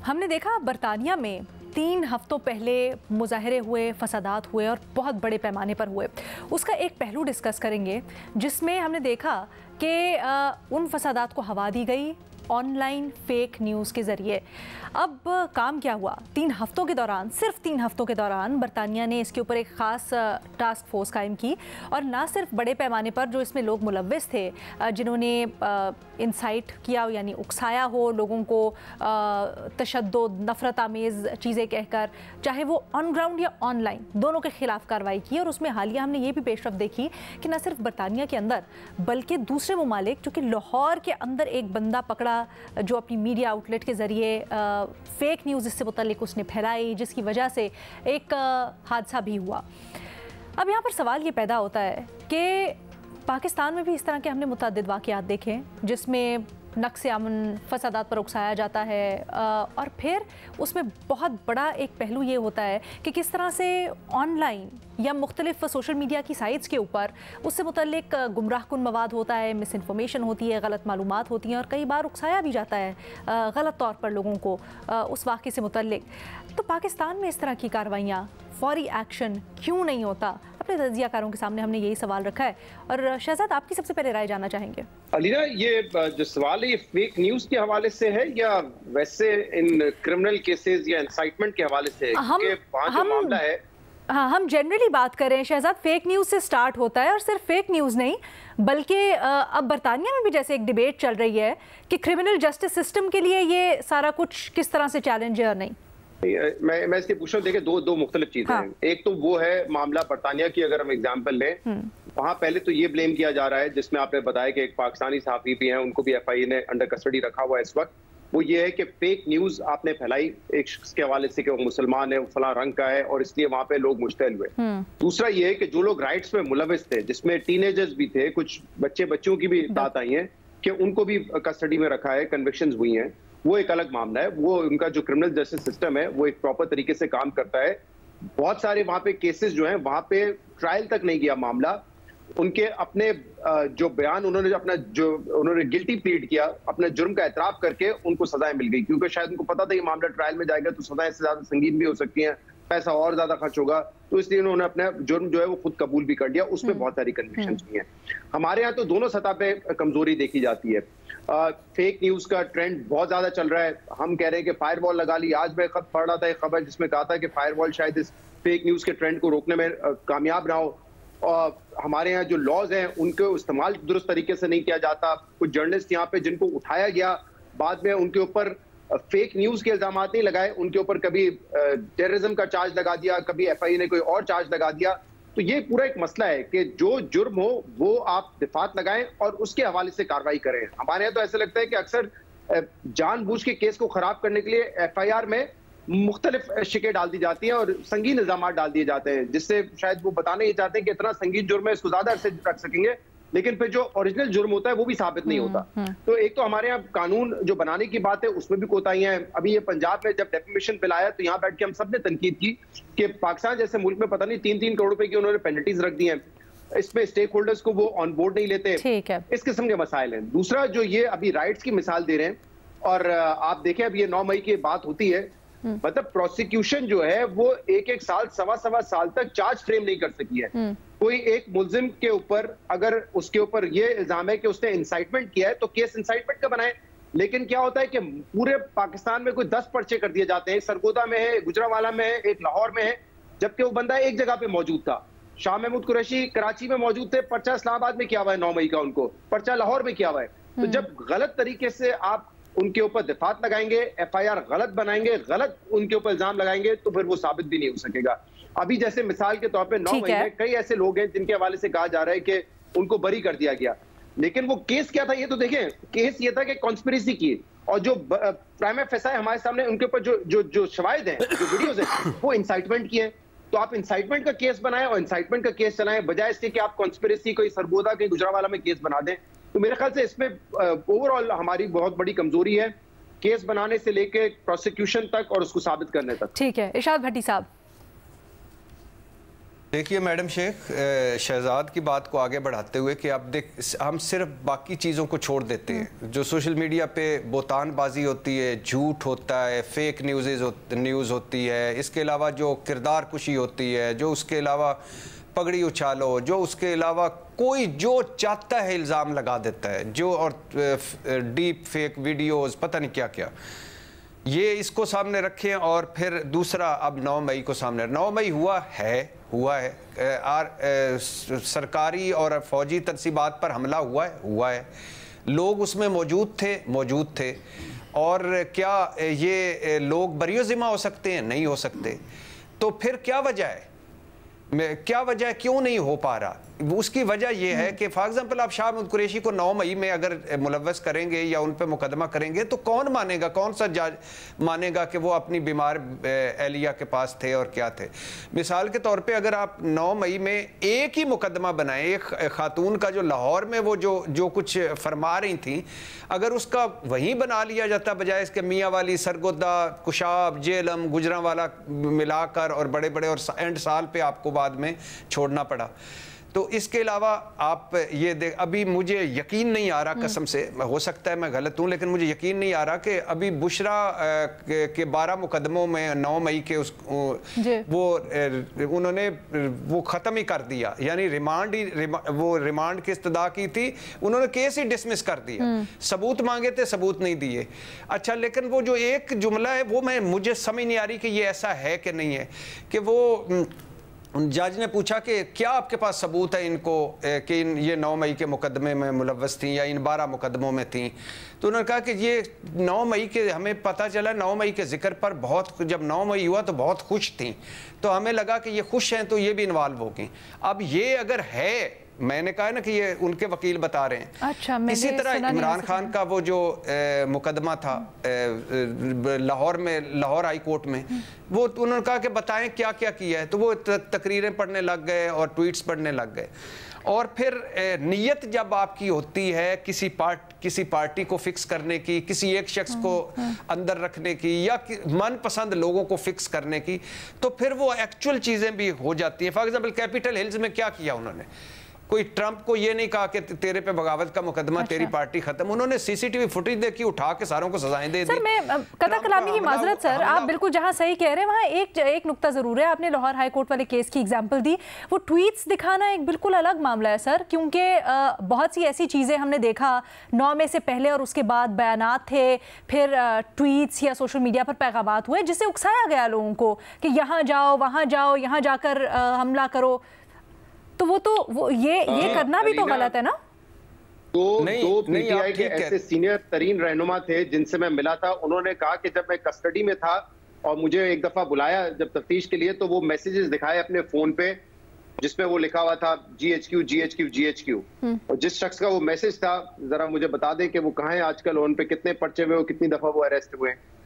हमने देखा बरतानिया में 3 हफ्तों पहले मुजाहरे हुए, फसादात हुए और बहुत बड़े पैमाने पर हुए। उसका एक पहलू डिस्कस करेंगे जिसमें हमने देखा कि उन फसादात को हवा दी गई ऑनलाइन फेक न्यूज़ के ज़रिए। अब काम क्या हुआ? 3 हफ्तों के दौरान, सिर्फ 3 हफ्तों के दौरान बरतानिया ने इसके ऊपर एक ख़ास टास्क फोर्स कायम की और ना सिर्फ बड़े पैमाने पर जो इसमें लोग मुलव्विस थे, जिन्होंने इंसाइट किया यानी उकसाया हो लोगों को तशद्दुद, नफ़रत आमेज़ चीज़ें कहकर, चाहे वो ऑन ग्राउंड या ऑनलाइन, दोनों के ख़िलाफ़ कार्रवाई की। और उसमें हालिया हमने ये भी पेशरफ देखी कि न सिर्फ बरतानिया के अंदर बल्कि दूसरे ममालिक, चूँकि लाहौर के अंदर एक बंदा पकड़ा जो अपनी मीडिया आउटलेट के ज़रिए फेक न्यूज़ इससे मुतल्लिक उसने फैलाई, जिसकी वजह से एक हादसा भी हुआ। अब यहाँ पर सवाल ये पैदा होता है कि पाकिस्तान में भी इस तरह के हमने मुतअद्दिद वाक़यात देखे जिसमें नक्स अमन, फसादात पर उकसाया जाता है और फिर उसमें बहुत बड़ा एक पहलू ये होता है कि किस तरह से ऑनलाइन या मुख्तलिफ सोशल मीडिया की साइट्स के ऊपर उससे मुतल्लिक गुमराह कुन मवाद होता है, मिस इन्फॉर्मेशन होती है, गलत मालूमात होती हैं और कई बार उकसाया भी जाता है गलत तौर पर लोगों को उस वाक़े से मुतल्लिक। तो पाकिस्तान में इस तरह की कार्रवाइयाँ, फौरी एक्शन क्यों नहीं होता? अपने तजियाकारों के सामने हमने यही सवाल रखा है और शहजाद आपकी सबसे पहले राय जानना चाहेंगे। अलीना, ये जो सवाल है ये फेक न्यूज़ के हवाले से है या वैसे इन क्रिमिनल केसेस या इंसाइटमेंट के हवाले से है? मामला है, हाँ, हम जनरली बात करें शहजाद, फेक न्यूज़ से स्टार्ट होता है और सिर्फ फेक न्यूज़ नहीं बल्कि अब बरतानिया में भी जैसे एक डिबेट चल रही है कि क्रिमिनल जस्टिस सिस्टम के लिए ये सारा कुछ किस तरह से चैलेंज है और नहीं। मैं इसलिए पूछ रहा हूँ, देखिए दो मुख्तलिफ चीजें हैं। एक तो वो है मामला बरतानिया की, अगर हम एग्जांपल लें, वहां पहले तो ये ब्लेम किया जा रहा है जिसमें आपने बताया कि एक पाकिस्तानी सहाफी भी हैं, उनको भी एफआईए ने अंडर कस्टडी रखा हुआ है इस वक्त। वो ये है कि फेक न्यूज आपने फैलाई एक शख्स के हवाले से कि वो मुसलमान है, वो फला रंग का है और इसलिए वहां पे लोग मुश्तइल हुए। दूसरा ये है कि जो लोग राइट्स में मुलविस थे, जिसमें टीनेजर्स भी थे, कुछ बच्चियों की भी बात आई है कि उनको भी कस्टडी में रखा है, कन्विक्शंस हुई हैं, वो एक अलग मामला है। वो उनका जो क्रिमिनल जस्टिस सिस्टम है वो एक प्रॉपर तरीके से काम करता है। बहुत सारे वहां पे केसेस जो हैं वहां पे ट्रायल तक नहीं गया मामला, उनके अपने जो बयान उन्होंने गिल्टी प्लीड किया, अपने जुर्म का एतराफ करके उनको सजाएं मिल गई, क्योंकि शायद उनको पता था ये मामला ट्रायल में जाएगा तो सजाएं से ज्यादा संगीन भी हो सकती हैं, पैसा और ज्यादा खर्च होगा, तो इसलिए उन्होंने अपना जुर्म जो है वो खुद कबूल भी कर दिया। उसमें बहुत सारी कन्विक्शंस हुई हैं। हमारे यहाँ तो दोनों सतह पे कमजोरी देखी जाती है। फेक न्यूज का ट्रेंड बहुत ज्यादा चल रहा है। हम कह रहे हैं कि फायरवॉल लगा ली। आज मैं पढ़ रहा था एक खबर जिसमें कहा था कि फायरवॉल शायद इस फेक न्यूज के ट्रेंड को रोकने में कामयाब रहा हो। और हमारे यहाँ जो लॉज हैं उनको इस्तेमाल दुरुस्त तरीके से नहीं किया जाता। कुछ जर्नलिस्ट यहाँ पे जिनको उठाया गया, बाद में उनके ऊपर फेक न्यूज के इल्जाम नहीं लगाए, उनके ऊपर कभी टेररिज्म का चार्ज लगा दिया, कभी एफआईए ने कोई और चार्ज लगा दिया। तो ये पूरा एक मसला है कि जो जुर्म हो वो आप दिफात लगाएं और उसके हवाले से कार्रवाई करें। हमारे यहाँ तो ऐसा लगता है कि अक्सर जानबूझ के केस को खराब करने के लिए एफआईआर में मुख्तलिफ शिकें डाल दी जाती हैं और संगीन इल्जाम डाल दिए जाते हैं, जिससे शायद वो बताना ही चाहते हैं कि इतना संगीन जुर्म है, इसको ज्यादा अरसे रख सकेंगे, लेकिन फिर जो ओरिजिनल जुर्म होता है वो भी साबित नहीं होता। तो एक तो हमारे यहाँ कानून जो बनाने की बात है उसमें भी कोताहियां हैं। अभी ये पंजाब में जब डेफिमेशन बिल आया तो यहाँ बैठ के हम सब ने तनकीद की कि पाकिस्तान जैसे मुल्क में पता नहीं 3-3 करोड़ रुपए की उन्होंने पेनल्टीज रख दी हैं, इसमें स्टेक होल्डर्स को वो ऑन बोर्ड नहीं लेते। इस किस्म के मसाइल हैं। दूसरा जो ये अभी राइट्स की मिसाल दे रहे हैं और आप देखें अब ये 9 मई की बात होती है, मतलब प्रोसिक्यूशन जो है वो एक साल, सवा साल तक चार्ज फ्रेम नहीं कर सकी है। कोई एक मुल्जिम के ऊपर अगर उसके ऊपर ये इल्जाम है कि उसने इंसाइटमेंट किया है तो केस इंसाइटमेंट का बनाए, लेकिन क्या होता है कि पूरे पाकिस्तान में कोई 10 पर्चे कर दिए जाते हैं। एक सरगोदा में है, गुजरांवाला में है, एक लाहौर में है, जबकि वो बंदा एक जगह पे मौजूद था। शाह महमूद कुरैशी कराची में मौजूद थे, पर्चा इस्लामाबाद में किया हुआ है 9 मई का, उनको पर्चा लाहौर में किया हुआ है। तो जब गलत तरीके से आप उनके ऊपर दिफात लगाएंगे, एफआईआर गलत बनाएंगे, गलत उनके ऊपर इल्जाम लगाएंगे तो फिर वो साबित भी नहीं हो सकेगा। अभी जैसे मिसाल के तौर पे 9 मई में कई ऐसे लोग हैं जिनके हवाले से कहा जा रहा है कि उनको बरी कर दिया गया, लेकिन वो केस क्या था ये तो देखें। केस ये था कि कॉन्स्पिरेसी की, और जो प्राइम एफएसआई हमारे सामने उनके ऊपर जो शवाहिद हैं, जो वीडियोज हैं, वो इंसाइटमेंट की है। तो आप इंसाइटमेंट का केस बनाएं और इंसाइटमेंट का केस चलाएं, बजाय इसके कि आप कॉन्स्पिरेसी कोई सरगोदा के गुजरांवाला में केस बना दें। तो मेरे ख्याल से इसमें ओवरऑल हमारी बहुत बड़ी कमजोरी है, केस बनाने से लेके प्रोसिक्यूशन तक और उसको साबित करने तक। ठीक है, इरशाद भट्टी साहब। دیکھیے میڈم شیخ، شہزاد کی بات کو آگے بڑھاتے ہوئے کہ اب ہم صرف باقی چیزوں کو چھوڑ دیتے ہیں جو سوشل میڈیا پہ بہتان بازی ہوتی ہے، جھوٹ ہوتا ہے، فیک نیوز ہوتی ہے، اس کے علاوہ جو کردار کشی ہوتی ہے، جو اس کے علاوہ پگڑی اچھالو، جو اس کے علاوہ کوئی جو چاہتا ہے الزام لگا دیتا ہے، جو اور ڈیپ فیک ویڈیوز پتہ نہیں کیا کیا، یہ اس کو سامنے رکھیں۔ اور پھر دوسرا اب 9 مئی کو سامنے، 9 مئی ہوا ہے سرکاری اور فوجی تنصیبات پر حملہ ہوا ہے، لوگ اس میں موجود تھے، اور کیا یہ لوگ بری و ذمہ ہو سکتے ہیں؟ نہیں ہو سکتے۔ تو پھر کیا وجہ ہے کیوں نہیں ہو پا رہا؟ اس کی وجہ یہ ہے کہ فار ایگزامپل آپ شاہ محمود قریشی کو 9 مئی میں اگر ملوث کریں گے یا ان پہ مقدمہ کریں گے تو کون مانے گا؟ کون سا جج مانے گا کہ وہ اپنی بیمار اہلیہ کے پاس تھے اور کیا تھے؟ مثال کے طور پہ اگر آپ 9 مئی میں ایک ہی مقدمہ بنائیں، ایک خاتون کا جو لاہور میں وہ جو کچھ فرما رہی تھیں، اگر اس کا وہیں بنا لیا جاتا بجائے اس کے میاں والی، سرگودا، کشاب، جیلم، گجرانوالا ملا کر، اور بڑے اور اینڈ سال پہ آپ کو بعد میں چھوڑنا پڑا۔ تو اس کے علاوہ آپ یہ ابھی مجھے یقین نہیں آ رہا، قسم سے ہو سکتا ہے میں غلط ہوں، لیکن مجھے یقین نہیں آ رہا کہ ابھی بشرا کے 12 مقدموں میں 9 مئی کے انہوں نے وہ ختم ہی کر دیا، یعنی ریمانڈ کی استدعا کی تھی، انہوں نے کیس ہی ڈسمس کر دیا، ثبوت مانگے تھے، ثبوت نہیں دیے۔ اچھا، لیکن وہ جو ایک جملہ ہے وہ مجھے سمجھ نہیں آ رہی کہ یہ ایسا ہے کہ نہیں ہے، کہ وہ جج نے پوچھا کہ کیا آپ کے پاس ثبوت ہے ان کو کہ یہ 9 مئی کے مقدمے میں ملوث تھیں یا ان 12 مقدموں میں تھیں؟ تو انہوں نے کہا کہ یہ 9 مئی کے ہمیں پتہ چلا 9 مئی کے ذکر پر جب 9 مئی ہوا تو بہت خوش تھیں، تو ہمیں لگا کہ یہ خوش ہیں تو یہ بھی انوالو ہو گئیں۔ اب یہ اگر ہے، میں نے کہا نا کہ یہ ان کے وکیل بتا رہے ہیں۔ اسی طرح عمران خان کا وہ جو مقدمہ تھا لاہور ہائی کورٹ میں، وہ انہوں نے کہا کہ بتائیں کیا کیا ہے، تو وہ تقریریں پڑھنے لگ گئے اور ٹویٹس پڑھنے لگ گئے۔ اور پھر نیت جب آپ کی ہوتی ہے کسی پارٹی کو فکس کرنے کی، کسی ایک شخص کو اندر رکھنے کی، یا من پسند لوگوں کو فکس کرنے کی، تو پھر وہ ایکچول چیزیں بھی ہو جاتی ہیں۔ فار ایگزامپل کیپٹل ہلز میں کیا کیا انہوں نے؟ کوئی ٹرمپ کو یہ نہیں کہا کہ تیرے پہ بغاوت کا مقدمہ، تیری پارٹی ختم، انہوں نے سی سی ٹی وی فوٹیج دیکھی، اٹھا کے ساروں کو سزائیں دے دی۔ سر میں قطع کلامی کی معذرت، سر آپ بالکل جہاں صحیح کہہ رہے ہیں وہاں ایک نقطہ ضرور ہے۔ آپ نے لاہور ہائی کورٹ والے کیس کی ایگزامپل دی، وہ ٹویٹس دکھانا ایک بالکل الگ معاملہ ہے سر، کیونکہ بہت سی ایسی چیزیں ہم نے دیکھا 9 مئی سے پہلے اور اس کے بعد بیانات تھے، پھر ٹویٹس یا سوشل میڈیا پر پیغامات ہوئے جس سے اکسایا گیا لوگوں کو کہ یہاں جاؤ، وہاں جاؤ، یہاں جا کر حملہ کرو، تو یہ کرنا بھی تو غلط ہے نا؟ دو پی ٹی آئی کے ایسے سینئر ترین رہنما تھے جن سے میں ملا تھا، انہوں نے کہا کہ جب میں کسٹڈی میں تھا اور مجھے ایک دفعہ بلایا جب تفتیش کے لیے، تو وہ میسیجز دکھائے اپنے فون پہ جس میں وہ لکھا ہوا تھا GHQ، اور جس شخص کا وہ میسیج تھا ذرا مجھے بتا دیں کہ وہ کہاں ہیں آج کل، ان پہ کتنے پرچے ہوئے، کتنی دفعہ وہ اریسٹ ہوئے ہیں؟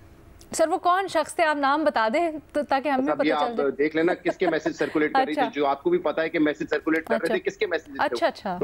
سر وہ کون شخص تھے، آپ نام بتا دیں تاکہ ہمیں پتہ چل جائے۔ آپ دیکھ لینا کس کے میسج سرکولیٹ کر رہی تھی، جو آپ کو بھی پتا ہے کہ میسج سرکولیٹ کر رہے تھے، کس کے میسج تھے؟ اچھا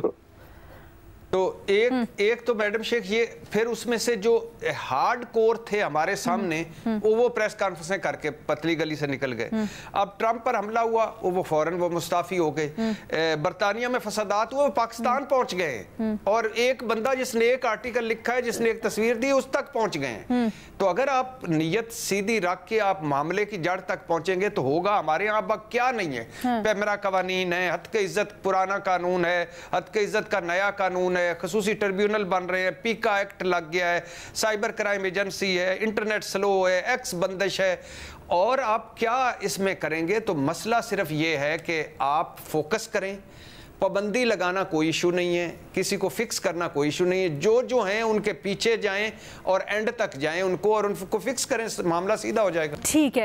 تو ایک تو میڈم شیخ یہ پھر اس میں سے جو ہارڈ کور تھے ہمارے سامنے، وہ پریس کانفرنسیں کر کے پتلی گلی سے نکل گئے۔ اب ٹرمپ پر حملہ ہوا، وہ فوراً وہ مستعفی ہو گئے۔ برطانیہ میں فسادات ہوئے، وہ پاکستان پہنچ گئے، اور ایک بندہ جس نے ایک آرٹیکل لکھا ہے، جس نے ایک تصویر دی، اس تک پہنچ گئے ہیں۔ تو اگر آپ نیت سیدھی رکھ کے آپ معاملے کی جڑ تک پہنچیں گے تو ہوگا۔ ہمارے یہاں اب کیا نہیں ہے، پیمرا قوانین ہے، حد کے عزت پرانا قانون ہے، حد کے عزت کا نیا قانون ہے، خصوصی ٹریبیونل بن رہے ہیں، پیکا ایکٹ لگ گیا ہے، سائبر کرائم ایجنسی ہے، انٹرنیٹ سلو ہے، ایکس بندش ہے، اور آپ کیا اس میں کریں گے؟ تو مسئلہ صرف یہ ہے کہ آپ فوکس کریں، پابندی لگانا کوئی ایشو نہیں ہے، کسی کو فکس کرنا کوئی ایشو نہیں ہے، جو ہیں ان کے پیچھے جائیں اور اینڈ تک جائیں ان کو، اور ان کو فکس کریں، معاملہ سیدھا ہو جائے گا۔ ٹھیک ہے۔